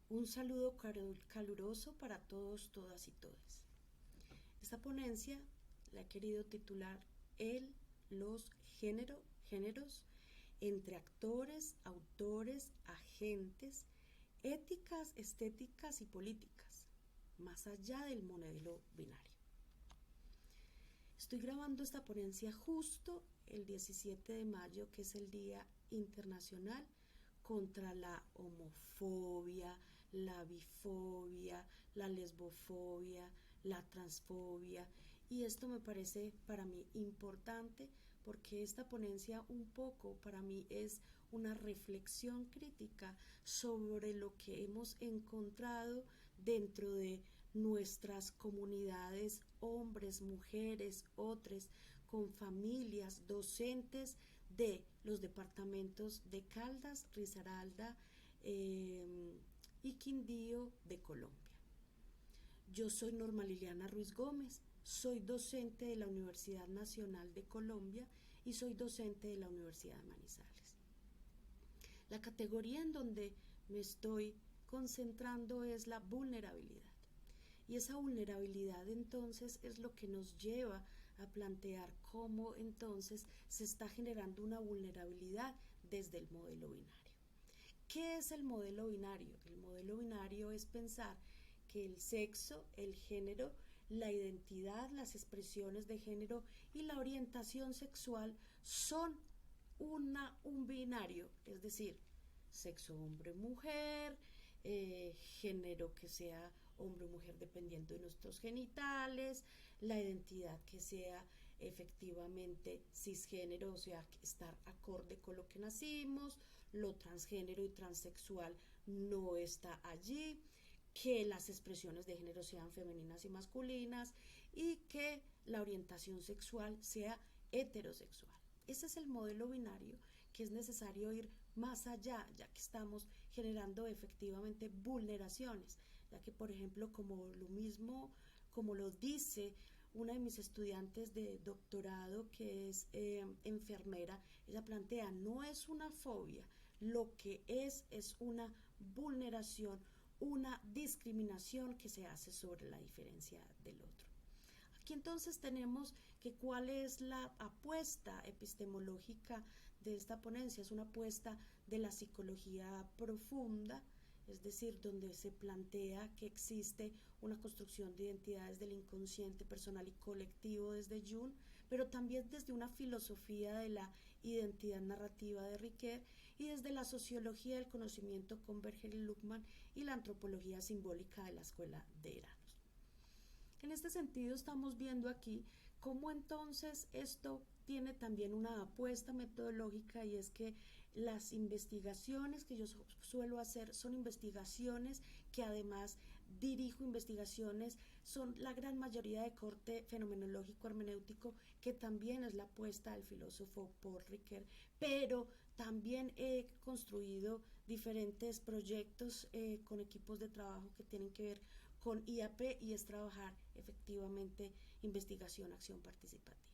Un saludo caluroso para todos, todas y todes. Esta ponencia la he querido titular los géneros entre actores, autores, agentes, éticas, estéticas y políticas, más allá del modelo binario. Estoy grabando esta ponencia justo el 17 de mayo, que es el Día Internacional contra la homofobia, la bifobia, la lesbofobia, la transfobia. Y esto me parece para mí importante porque esta ponencia un poco para mí es una reflexión crítica sobre lo que hemos encontrado dentro de nuestras comunidades, hombres, mujeres, otros, con familias, docentes de los departamentos de Caldas, Risaralda y Quindío de Colombia. Yo soy Norma Liliana Ruiz Gómez, soy docente de la Universidad Nacional de Colombia y soy docente de la Universidad de Manizales. La categoría en donde me estoy concentrando es la vulnerabilidad. Y esa vulnerabilidad entonces es lo que nos lleva a plantear cómo entonces se está generando una vulnerabilidad desde el modelo binario. ¿Qué es el modelo binario? El modelo binario es pensar que el sexo, el género, la identidad, las expresiones de género y la orientación sexual son un binario, es decir, sexo hombre-mujer, género que sea hombre o mujer dependiendo de nuestros genitales, la identidad que sea efectivamente cisgénero, o sea, estar acorde con lo que nacimos, lo transgénero y transexual no está allí, que las expresiones de género sean femeninas y masculinas y que la orientación sexual sea heterosexual. Ese es el modelo binario que es necesario ir más allá, ya que estamos generando efectivamente vulneraciones, ya que por ejemplo como lo dice una de mis estudiantes de doctorado que es enfermera, ella plantea, no es una fobia, lo que es una vulneración, una discriminación que se hace sobre la diferencia del otro. Aquí entonces tenemos que cuál es la apuesta epistemológica de esta ponencia. Es una apuesta de la psicología profunda, es decir, donde se plantea que existe una construcción de identidades del inconsciente personal y colectivo desde Jung, pero también desde una filosofía de la identidad narrativa de Ricoeur y desde la sociología del conocimiento con Berger y Luhmann y la antropología simbólica de la escuela de Eranos. En este sentido estamos viendo aquí cómo entonces esto tiene también una apuesta metodológica y es que las investigaciones que yo suelo hacer son investigaciones que además dirijo investigaciones, son la gran mayoría de corte fenomenológico hermenéutico que también es la apuesta del filósofo Paul Ricoeur, pero también he construido diferentes proyectos con equipos de trabajo que tienen que ver con IAP y es trabajar efectivamente investigación, acción participativa.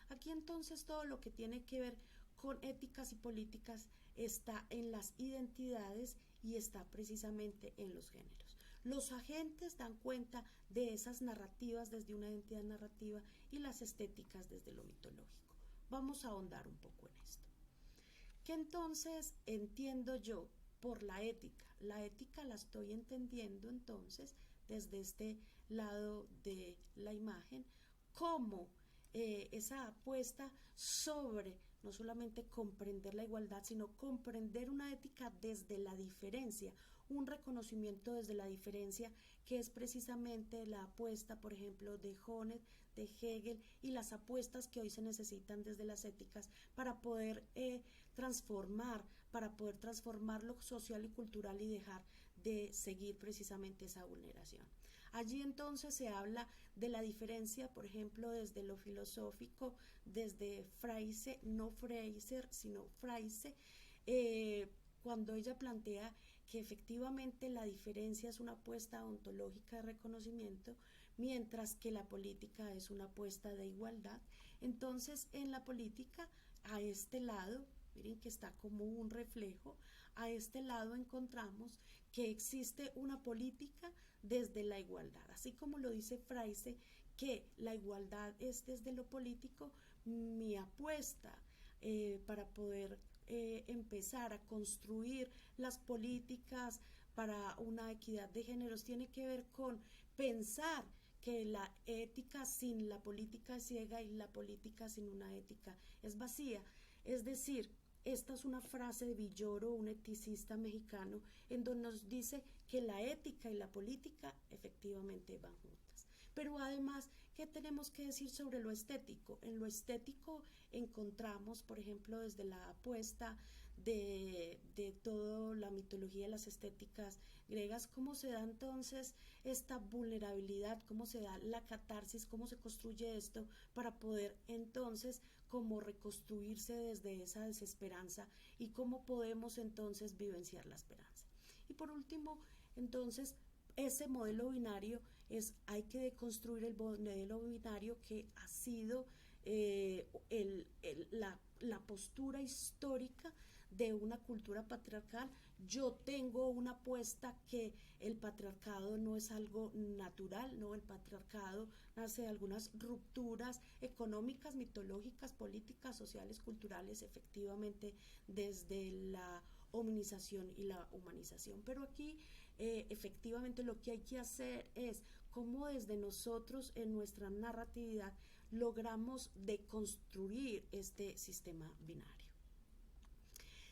Aquí entonces todo lo que tiene que ver con éticas y políticas está en las identidades y está precisamente en los géneros. Los agentes dan cuenta de esas narrativas desde una identidad narrativa y las estéticas desde lo mitológico. Vamos a ahondar un poco en esto. ¿Qué entonces entiendo yo por la ética? La ética la estoy entendiendo entonces desde este lado de la imagen como esa apuesta sobre no solamente comprender la igualdad, sino comprender una ética desde la diferencia, un reconocimiento desde la diferencia que es precisamente la apuesta, por ejemplo, de Honneth, de Hegel y las apuestas que hoy se necesitan desde las éticas para poder transformar lo social y cultural y dejar de seguir precisamente esa vulneración. Allí entonces se habla de la diferencia, por ejemplo, desde lo filosófico, desde Freise, no Freiser, sino Freise, cuando ella plantea que efectivamente la diferencia es una apuesta ontológica de reconocimiento, mientras que la política es una apuesta de igualdad. Entonces, en la política, a este lado, miren que está como un reflejo, a este lado encontramos que existe una política desde la igualdad, así como lo dice Fraisse, que la igualdad es desde lo político. Mi apuesta para poder empezar a construir las políticas para una equidad de géneros tiene que ver con pensar que la ética sin la política es ciega y la política sin una ética es vacía. Es decir, esta es una frase de Villoro, un eticista mexicano, en donde nos dice que la ética y la política efectivamente van juntas. Pero además, ¿qué tenemos que decir sobre lo estético? En lo estético encontramos, por ejemplo, desde la apuesta de toda la mitología de las estéticas griegas, cómo se da entonces esta vulnerabilidad, cómo se da la catarsis, cómo se construye esto para poder entonces como reconstruirse desde esa desesperanza y cómo podemos entonces vivenciar la esperanza. Y por último, entonces, ese modelo binario hay que deconstruir el modelo binario que ha sido la postura histórica de una cultura patriarcal. Yo tengo una apuesta que el patriarcado no es algo natural, no, el patriarcado nace de algunas rupturas económicas, mitológicas, políticas, sociales, culturales, efectivamente desde la hominización y la humanización. Pero aquí efectivamente lo que hay que hacer es cómo desde nosotros en nuestra narratividad logramos deconstruir este sistema binario.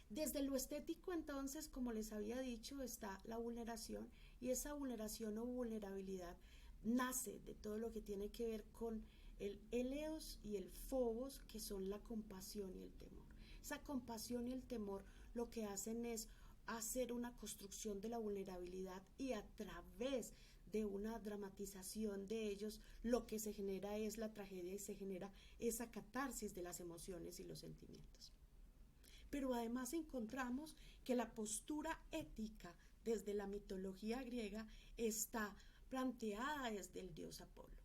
Desde lo estético, entonces, como les había dicho, está la vulneración, y esa vulneración o vulnerabilidad nace de todo lo que tiene que ver con el eleos y el phobos, que son la compasión y el temor. Esa compasión y el temor lo que hacen es hacer una construcción de la vulnerabilidad, y a través de una dramatización de ellos lo que se genera es la tragedia y se genera esa catarsis de las emociones y los sentimientos. Pero además encontramos que la postura ética desde la mitología griega está planteada desde el dios Apolo.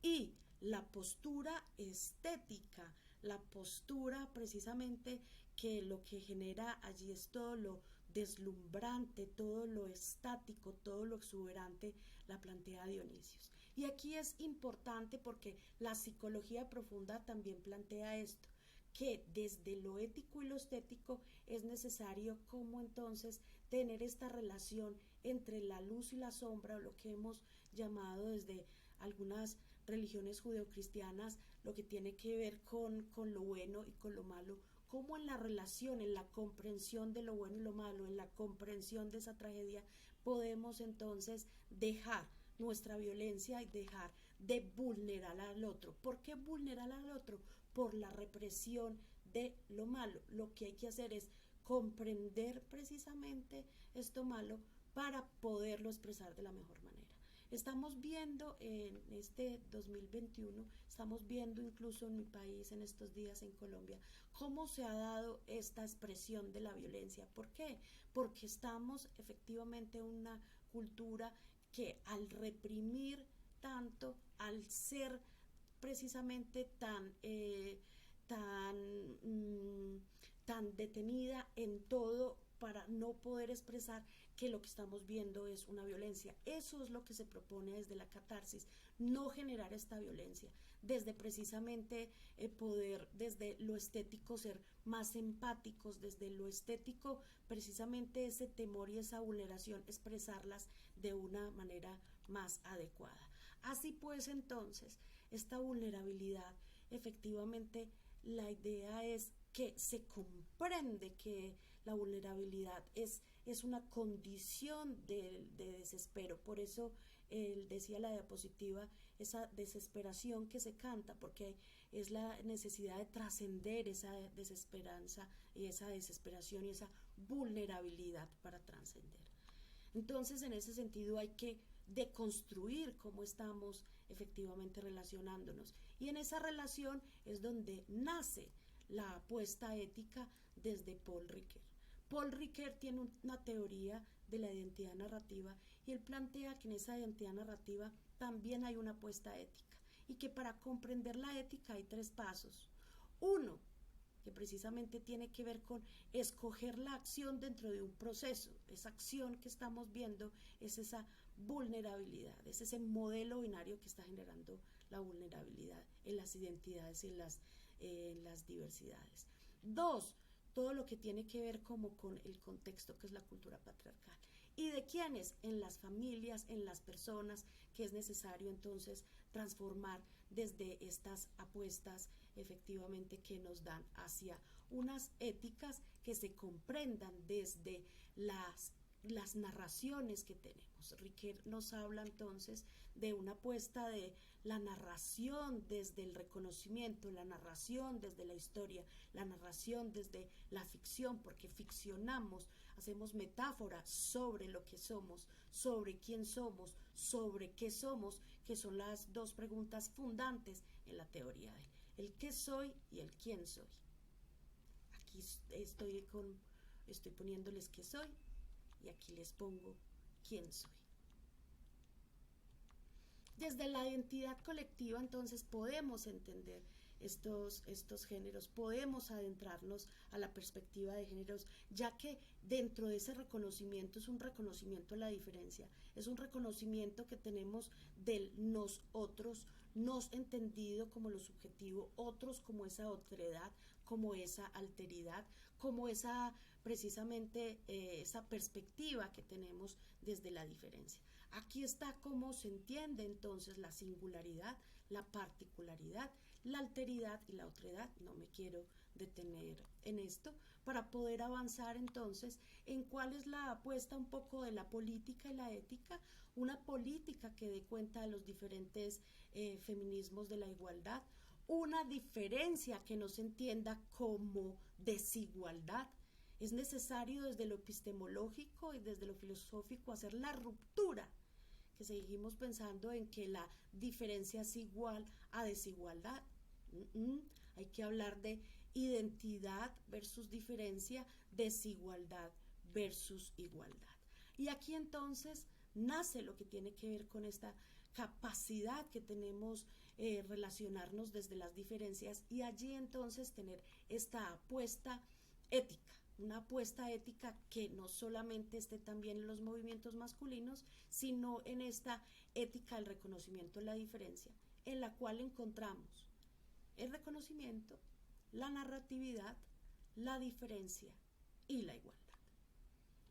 Y la postura estética, la postura precisamente que lo que genera allí es todo lo deslumbrante, todo lo estático, todo lo exuberante, la plantea Dionisios. Y aquí es importante porque la psicología profunda también plantea esto, que desde lo ético y lo estético es necesario como entonces tener esta relación entre la luz y la sombra, o lo que hemos llamado desde algunas religiones judeocristianas, lo que tiene que ver con lo bueno y con lo malo, como en la relación, en la comprensión de lo bueno y lo malo, en la comprensión de esa tragedia, podemos entonces dejar nuestra violencia y dejar de vulnerar al otro. ¿Por qué vulnerar al otro? Por la represión de lo malo. Lo que hay que hacer es comprender precisamente esto malo para poderlo expresar de la mejor manera. Estamos viendo en este 2021, estamos viendo incluso en mi país en estos días en Colombia, cómo se ha dado esta expresión de la violencia. ¿Por qué? Porque estamos efectivamente en una cultura que al reprimir tanto, al ser precisamente tan detenida en todo para no poder expresar que lo que estamos viendo es una violencia. Eso es lo que se propone desde la catarsis, no generar esta violencia, desde precisamente poder desde lo estético ser más empáticos, desde lo estético precisamente ese temor y esa vulneración expresarlas de una manera más adecuada. Así pues, entonces, esta vulnerabilidad, efectivamente, la idea es que se comprende que la vulnerabilidad es una condición de desespero. Por eso él decía la diapositiva, esa desesperación que se canta, porque es la necesidad de trascender esa desesperanza y esa desesperación y esa vulnerabilidad para trascender. Entonces, en ese sentido hay que deconstruir cómo estamos efectivamente relacionándonos. Y en esa relación es donde nace la apuesta ética desde Paul Ricoeur. Paul Ricoeur tiene una teoría de la identidad narrativa, y él plantea que en esa identidad narrativa también hay una apuesta ética, y que para comprender la ética hay tres pasos. Uno, que precisamente tiene que ver con escoger la acción dentro de un proceso. Esa acción que estamos viendo es esa vulnerabilidad, es ese modelo binario que está generando la vulnerabilidad en las identidades y en las diversidades. Dos, todo lo que tiene que ver como con el contexto que es la cultura patriarcal. ¿Y de quiénes? En las familias, en las personas, que es necesario entonces transformar desde estas apuestas efectivamente que nos dan hacia unas éticas que se comprendan desde las narraciones que tenemos. Riquet nos habla entonces de una apuesta de la narración desde el reconocimiento, la narración desde la historia, la narración desde la ficción, porque ficcionamos, hacemos metáforas sobre lo que somos, sobre quién somos, sobre qué somos, que son las dos preguntas fundantes en la teoría de el qué soy y el quién soy. Aquí estoy poniéndoles qué soy y aquí les pongo quién soy. Desde la identidad colectiva entonces podemos entender estos géneros, podemos adentrarnos a la perspectiva de géneros, ya que dentro de ese reconocimiento es un reconocimiento a la diferencia, es un reconocimiento que tenemos del nosotros, nos entendido como lo subjetivo, otros como esa otredad, como esa alteridad, como esa precisamente esa perspectiva que tenemos desde la diferencia. Aquí está cómo se entiende entonces la singularidad, la particularidad, la alteridad y la otredad. No me quiero detener en esto para poder avanzar entonces en cuál es la apuesta un poco de la política y la ética, una política que dé cuenta de los diferentes feminismos de la igualdad, una diferencia que no se entienda como desigualdad. Es necesario desde lo epistemológico y desde lo filosófico hacer la ruptura, que seguimos pensando en que la diferencia es igual a desigualdad. Hay que hablar de identidad versus diferencia, desigualdad versus igualdad. Y aquí entonces nace lo que tiene que ver con esta capacidad que tenemos relacionarnos desde las diferencias y allí entonces tener esta apuesta ética, una apuesta ética que no solamente esté también en los movimientos masculinos, sino en esta ética del reconocimiento de la diferencia, en la cual encontramos el reconocimiento, la narratividad, la diferencia y la igualdad.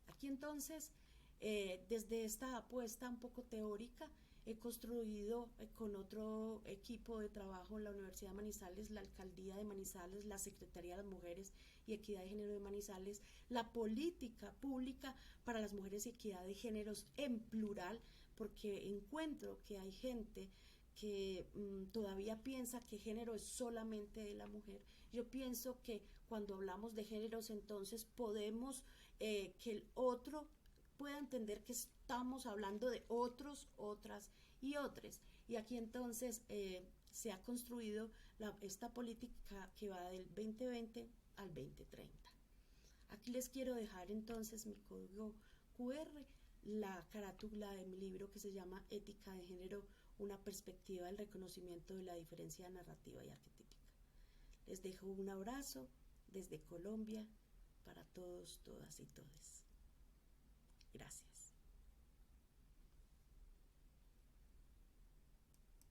Aquí entonces, desde esta apuesta un poco teórica, he construido con otro equipo de trabajo en la Universidad de Manizales, la Alcaldía de Manizales, la Secretaría de las Mujeres y Equidad de Género de Manizales, la política pública para las mujeres y equidad de géneros en plural, porque encuentro que hay gente que todavía piensa que género es solamente de la mujer. Yo pienso que cuando hablamos de géneros entonces podemos que el otro pueda entender que estamos hablando de otros, otras y otros. Y aquí entonces se ha construido esta política que va del 2020 al 2030. Aquí les quiero dejar entonces mi código QR, la carátula de mi libro que se llama Ética de Género, una perspectiva del reconocimiento de la diferencia narrativa y arquetípica. Les dejo un abrazo desde Colombia para todos, todas y todes. Gracias.